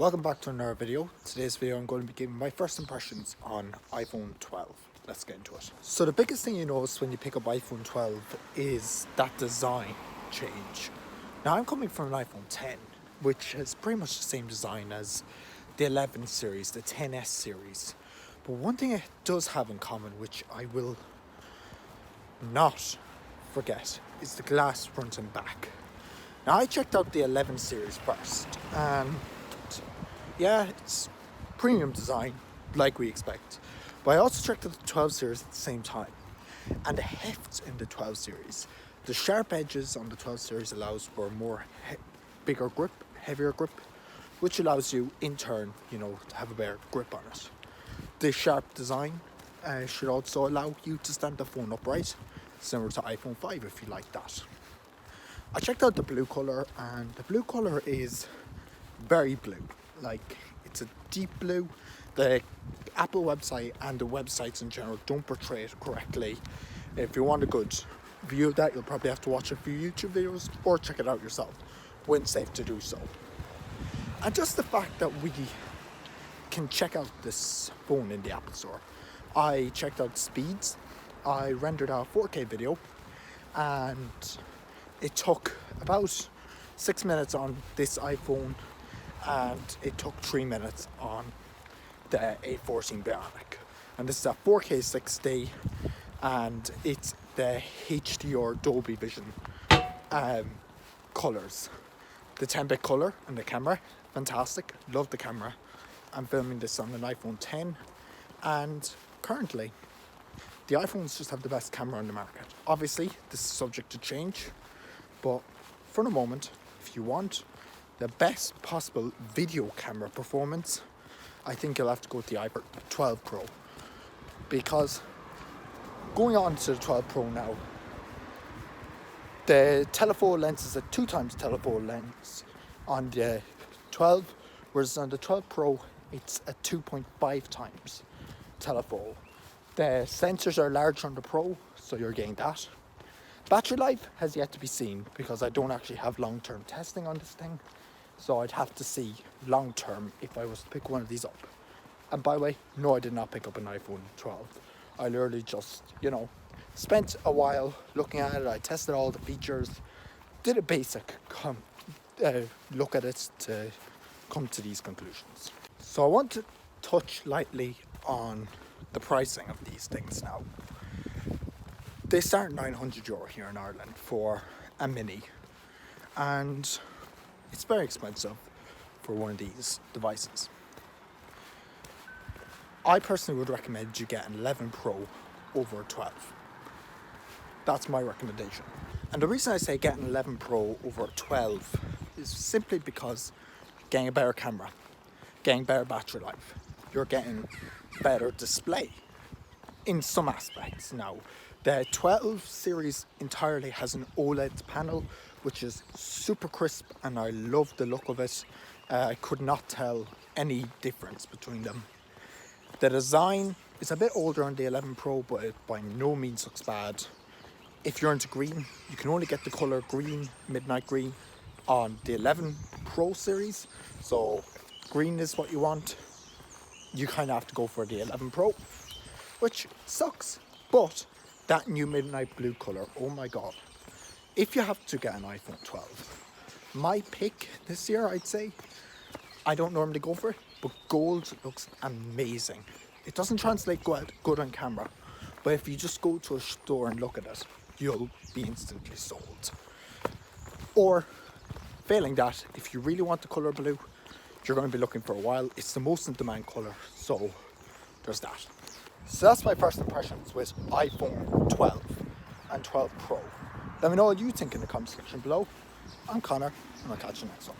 Welcome back to another video. Today's video I'm going to be giving my first impressions on iPhone 12. Let's get into it. So the biggest thing you notice when you pick up iPhone 12 is that design change. Now I'm coming from an iPhone 10, which has pretty much the same design as the 11 series, the 10s series. But one thing it does have in common, which I will not forget, is the glass front and back. Now I checked out the 11 series first, and yeah, it's premium design, like we expect. But I also checked out the 12 series at the same time. And the heft in the 12 series, the sharp edges on the 12 series allows for more bigger grip, heavier grip, which allows you in turn, to have a better grip on it. The sharp design should also allow you to stand the phone upright, similar to iPhone 5 if you like that. I checked out the blue color, and the blue color is very blue. Like, it's a deep blue. The Apple website and the websites in general don't portray it correctly. If you want a good view of that, you'll probably have to watch a few YouTube videos or check it out yourself when safe to do so. And just the fact that we can check out this phone in the Apple Store. I checked out speeds. I rendered a 4K video, and it took about 6 minutes on this iPhone, and it took 3 minutes on the A14 Bionic. And this is a 4K 60, and it's the HDR Dolby Vision colors. The 10-bit color and the camera, fantastic. Love the camera. I'm filming this on an iPhone 10, and currently the iPhones just have the best camera on the market. Obviously, this is subject to change, but for the moment, if you want the best possible video camera performance, I think you'll have to go with the iPhone 12 Pro. Because going on to the 12 Pro now, the telephoto lens is a 2 times telephoto lens on the 12, whereas on the 12 Pro, it's a 2.5 times telephoto. The sensors are larger on the Pro, so you're getting that. Battery life has yet to be seen because I don't actually have long-term testing on this thing. So I'd have to see long-term if I was to pick one of these up. And by the way, no, I did not pick up an iPhone 12. I literally just, spent a while looking at it. I tested all the features, did a basic look at it to come to these conclusions. So I want to touch lightly on the pricing of these things now. They start €900 here in Ireland for a mini, and it's very expensive for one of these devices. I personally would recommend you get an 11 Pro over a 12. That's my recommendation. And the reason I say get an 11 Pro over a 12 is simply because you're getting a better camera, getting better battery life, you're getting better display in some aspects. Now, the 12 series entirely has an OLED panel, which is super crisp, and I love the look of it. I could not tell any difference between them. The design is a bit older on the 11 Pro, but it by no means looks bad. If you're into green, you can only get the color green, midnight green, on the 11 Pro series. So if green is what you want, you kind of have to go for the 11 Pro, which sucks, but that new midnight blue color, oh my god. If you have to get an iPhone 12, my pick this year, I'd say, I don't normally go for it, but gold looks amazing. It doesn't translate good on camera, but if you just go to a store and look at it, you'll be instantly sold. Or, failing that, if you really want the color blue, you're going to be looking for a while. It's the most in demand color, so there's that. So that's my first impressions with iPhone 12 and 12 Pro. Let me know what you think in the comment section below. I'm Connor, and I'll catch you next one.